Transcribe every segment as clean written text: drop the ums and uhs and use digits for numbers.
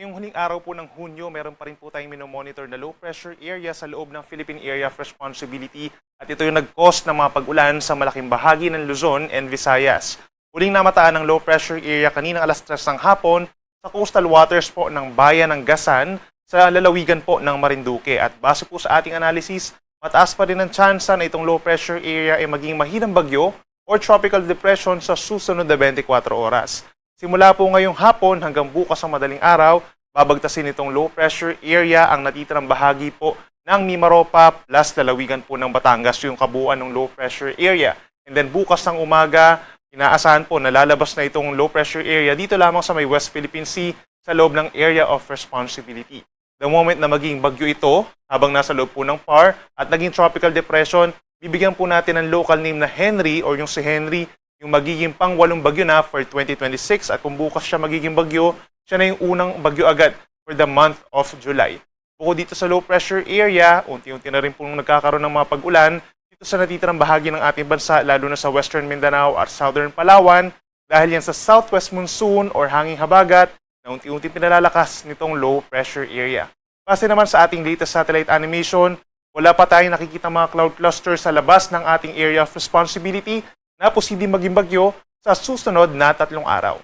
Ngayong huling araw po ng Hunyo, meron pa rin po tayong minomonitor na low pressure area sa loob ng Philippine Area of Responsibility at ito yung nag-cause ng mga pag-ulan sa malaking bahagi ng Luzon and Visayas. Huling namataan ng low pressure area kaninang alas 3 ng hapon sa coastal waters po ng bayan ng Gasan sa lalawigan po ng Marinduque. At base po sa ating analysis, mataas pa rin ang tsansa na itong low pressure area ay maging mahinang bagyo or tropical depression sa susunod na 24 oras. Simula po ngayong hapon hanggang bukas ang madaling araw, babagtasin itong low pressure area ang natitirang bahagi po ng Mimaropa plus lalawigan po ng Batangas, yung kabuuan ng low pressure area. And then bukas ng umaga, inaasahan po na lalabas na itong low pressure area dito lamang sa may West Philippine Sea sa loob ng Area of Responsibility. The moment na maging bagyo ito, habang nasa loob po ng PAR at naging tropical depression, bibigyan po natin ng local name na Henry or yung si Henry, yung magiging pang-walong bagyo na for 2026 at kung bukas siya magiging bagyo, siya na yung unang bagyo agad for the month of July. Bukod dito sa low pressure area, unti-unti na rin pong nagkakaroon ng mga pag-ulan dito sa natitirang bahagi ng ating bansa, lalo na sa Western Mindanao at Southern Palawan, dahil yan sa southwest monsoon or hanging habagat na unti-unti pinalalakas nitong low pressure area. Base naman sa ating latest satellite animation, wala pa tayong nakikita mga cloud cluster sa labas ng ating area of responsibility na posibleng maging bagyo sa susunod na 3 araw.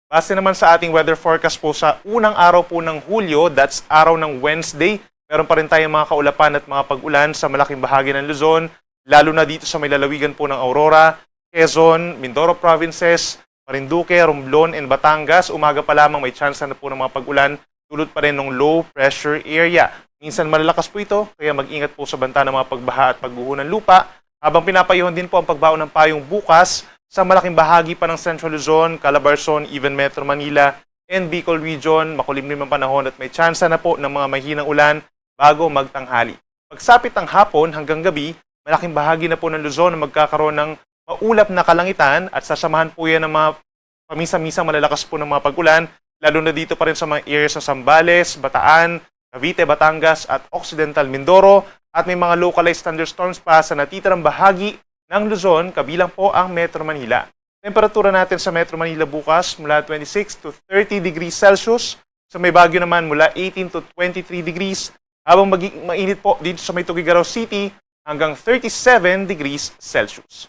Base naman sa ating weather forecast po sa unang araw po ng Hulyo, that's araw ng Wednesday, meron pa rin tayong mga kaulapan at mga pag-ulan sa malaking bahagi ng Luzon, lalo na dito sa may lalawigan po ng Aurora, Quezon, Mindoro Provinces, Marinduque, Romblon, and Batangas. Umaga pa lamang may chance na po ng mga pag-ulan, dulot pa rin ng low pressure area. Minsan malalakas po ito, kaya mag-ingat po sa banta ng mga pagbaha at pagguho ng lupa, habang pinapayuhan din po ang pagbaon ng payong bukas sa malaking bahagi pa ng Central Luzon, Calabarzon, even Metro Manila, and Bicol Region. Makulimlim ang panahon at may tsansa na po ng mga mahinang ulan bago magtanghali. Pagsapit ng hapon hanggang gabi, malaking bahagi na po ng Luzon na magkakaroon ng maulap na kalangitan at sasamahan po yan ng mga paminsan-minsang malalakas po ng mga pag-ulan, lalo na dito pa rin sa mga areas sa Zambales, Bataan, Cavite, Batangas at Occidental Mindoro, at may mga localized thunderstorms pa sa natitirang bahagi ng Luzon, kabilang po ang Metro Manila. Temperatura natin sa Metro Manila bukas mula 26 to 30 degrees Celsius, sa may Baguio naman mula 18 to 23 degrees, habang maging mainit po dito sa may Tuguegarao City hanggang 37 degrees Celsius.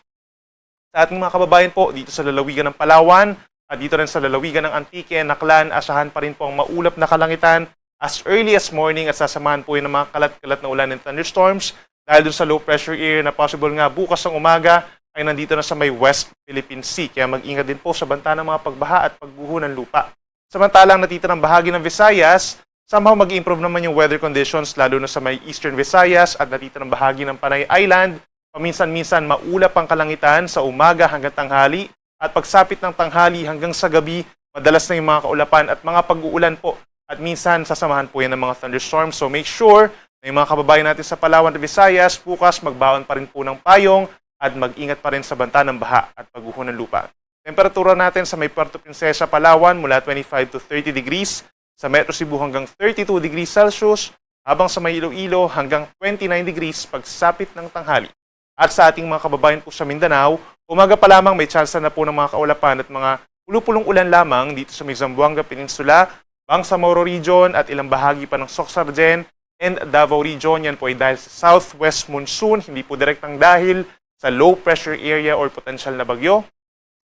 Sa ating mga kababayan po dito sa lalawigan ng Palawan at dito rin sa lalawigan ng Antique and Naklan, asahan pa rin po ang maulap na kalangitan as early as morning at sasamahan po yun ng mga kalat-kalat na ulan and thunderstorms dahil dun sa low pressure area na possible nga bukas ng umaga ay nandito na sa may West Philippine Sea. Kaya mag-ingat din po sa banta ng mga pagbaha at pagguho ng lupa. Samantalang natitirang bahagi ng Visayas, somehow mag-improve naman yung weather conditions lalo na sa may Eastern Visayas at natitirang bahagi ng Panay Island. Paminsan-minsan maulap ang kalangitan sa umaga hanggang tanghali at pagsapit ng tanghali hanggang sa gabi, madalas na yung mga kaulapan at mga pag-uulan po. At minsan, sasamahan po yan ng mga thunderstorms. So make sure na yung mga kababayan natin sa Palawan at Visayas, bukas magbaon pa rin po ng payong at mag-ingat pa rin sa banta ng baha at pagguho ng lupa. Temperatura natin sa may Puerto Princesa, Palawan mula 25 to 30 degrees, sa Metro Cebu hanggang 32 degrees Celsius, habang sa may Iloilo hanggang 29 degrees pagsapit ng tanghali. At sa ating mga kababayan po sa Mindanao, umaga pa lamang may tsansa na po ng mga kaulapan at mga pulupulong ulan lamang dito sa may Zamboanga Peninsula, Bangsamoro Region at ilang bahagi pa ng Soxargen and Davao Region. Yan po ay dahil sa southwest monsoon, hindi po direktang dahil sa low pressure area or potential na bagyo.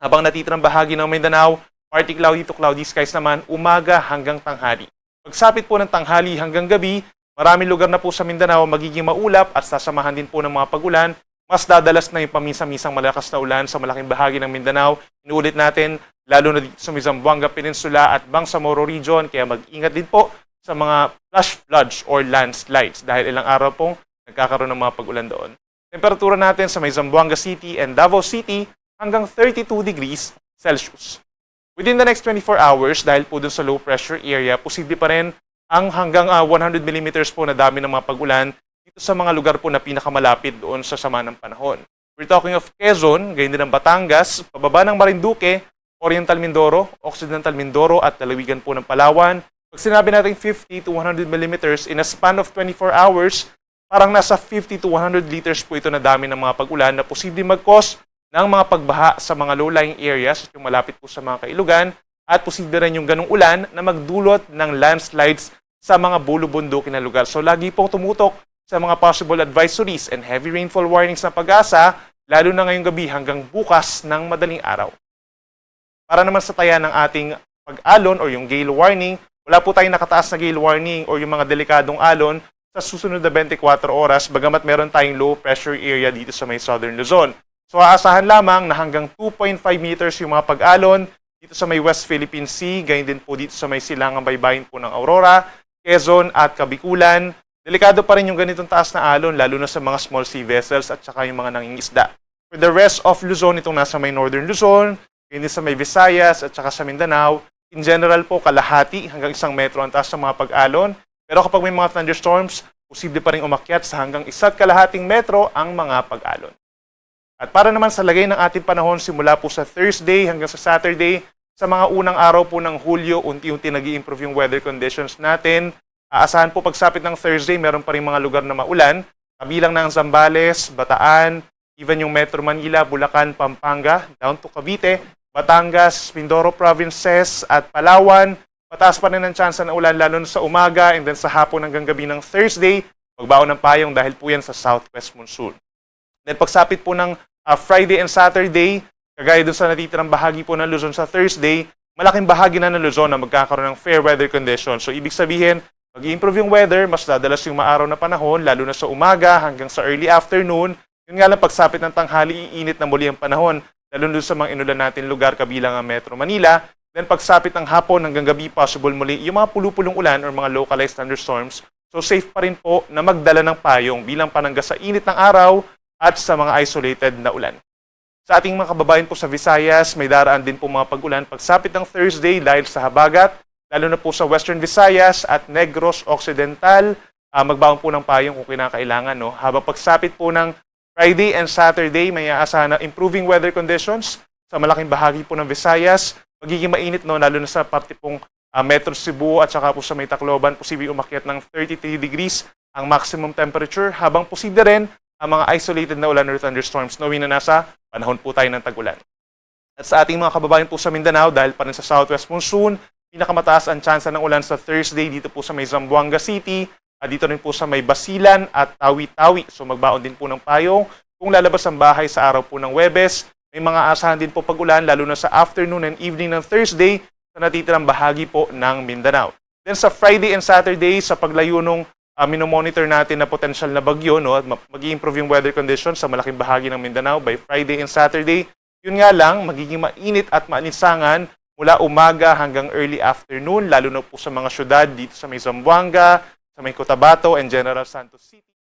Habang natitirang bahagi ng Mindanao, partly cloudy to cloudy skies naman umaga hanggang tanghali. Pagsapit po ng tanghali hanggang gabi, maraming lugar na po sa Mindanao magiging maulap at sasamahan din po ng mga pag-ulan. Mas dadalas na yung paminsan-minsang malakas na ulan sa malaking bahagi ng Mindanao. Inuulit natin, lalo na dito sa Zamboanga Peninsula at Bangsamoro Region, kaya mag-ingat din po sa mga flash floods or landslides dahil ilang araw pong nagkakaroon ng mga pag-ulan doon. Temperatura natin sa may Zamboanga City and Davao City hanggang 32 degrees Celsius. Within the next 24 hours, dahil po dun sa low pressure area, posible pa rin ang hanggang 100 millimeters po na dami ng mga pag-ulan dito sa mga lugar po na pinakamalapit doon sa sama ng panahon. We're talking of Quezon, gayon din ng Batangas, pababa ng Marinduque, Oriental Mindoro, Occidental Mindoro at lalawigan po ng Palawan. Pag sinabi natin 50 to 100 millimeters in a span of 24 hours, parang nasa 50 to 100 liters po ito na dami ng mga pag-ulan na posibleng mag-cause ng mga pagbaha sa mga low-lying areas, yung malapit po sa mga kailugan, at posible rin yung ganong ulan na magdulot ng landslides sa mga bulubundukin na lugar. So lagi pong tumutok sa mga possible advisories and heavy rainfall warnings ng Pag-asa, lalo na ngayong gabi hanggang bukas ng madaling araw. Para naman sa taya ng ating pag-alon o yung gale warning, wala po tayong nakataas na gale warning o yung mga delikadong alon sa susunod na 24 oras, bagamat meron tayong low pressure area dito sa may Southern Luzon. So aasahan lamang na hanggang 2.5 meters yung mga pag-alon dito sa may West Philippine Sea, gayon din po dito sa may silangang baybayin po ng Aurora, Quezon at Kabikulan. Delikado pa rin yung ganitong taas na alon, lalo na sa mga small sea vessels at saka yung mga nangingisda. For the rest of Luzon, itong nasa may Northern Luzon, hindi sa may Visayas at saka sa Mindanao, in general po, kalahati hanggang 1 metro ang taas ng mga pag-alon. Pero kapag may mga thunderstorms, posible pa rin umakyat sa hanggang 1.5 metro ang mga pag-alon. At para naman sa lagay ng ating panahon, simula po sa Thursday hanggang sa Saturday, sa mga unang araw po ng Hulyo, unti-unti nag-i-improve yung weather conditions natin. Aasahan po pagsapit ng Thursday, meron pa rin mga lugar na maulan, kabilang ng Zambales, Bataan, even yung Metro Manila, Bulacan, Pampanga, down to Cavite, Batangas, Mindoro Provinces at Palawan. Mataas pa rin ang tsansa na ulan lalo na sa umaga and then sa hapon hanggang gabi ng Thursday, magbaon ng payong dahil po yan sa southwest monsoon. Then pagsapit po ng Friday and Saturday, kagaya doon sa natitirang bahagi po ng Luzon sa Thursday, malaking bahagi na ng Luzon na magkakaroon ng fair weather conditions. So ibig sabihin, mag-i-improve yung weather, mas dadalas yung maaraw na panahon, lalo na sa umaga hanggang sa early afternoon. Yun nga lang, pagsapit ng tanghali, iinit na muli ang panahon, lalo na sa mga inulan natin lugar kabilang ang Metro Manila. Then pagsapit ng hapon hanggang gabi, possible muli yung mga pulupulong ulan or mga localized thunderstorms. So safe pa rin po na magdala ng payong bilang panangga sa init ng araw at sa mga isolated na ulan. Sa ating mga kababayan po sa Visayas, may daraan din po mga pag-ulan pagsapit ng Thursday dahil sa habagat, lalo na po sa Western Visayas at Negros Occidental, magbaon po ng payong kung kinakailangan. No? Habang pagsapit po ng Friday and Saturday, may aasahan na improving weather conditions sa malaking bahagi po ng Visayas. Magiging mainit, no? Lalo na sa parte pong Metro Cebu at saka po sa may Tacloban, posible umakyat ng 33 degrees ang maximum temperature, habang posible rin ang mga isolated na ulan or thunderstorms, knowing na nasa panahon po tayo ng tag-ulan. At sa ating mga kababayan po sa Mindanao, dahil pa rin sa southwest monsoon, pinakamataas ang tsansa ng ulan sa Thursday dito po sa may Zamboanga City, at dito rin po sa may Basilan at Tawi-Tawi. So magbaon din po ng payong kung lalabas ang bahay sa araw po ng Huwebes. May mga asahan din po pag-ulan lalo na sa afternoon and evening ng Thursday sa natitirang bahagi po ng Mindanao. Then sa Friday and Saturday, sa paglayo nung minomonitor natin na potential na bagyo, no, at mag-i-improve yung weather conditions sa malaking bahagi ng Mindanao by Friday and Saturday. Yun nga lang, magiging mainit at maaninsangan mula umaga hanggang early afternoon, lalo na po sa mga syudad dito sa may Zamboanga, sa may Cotabato and General Santos City.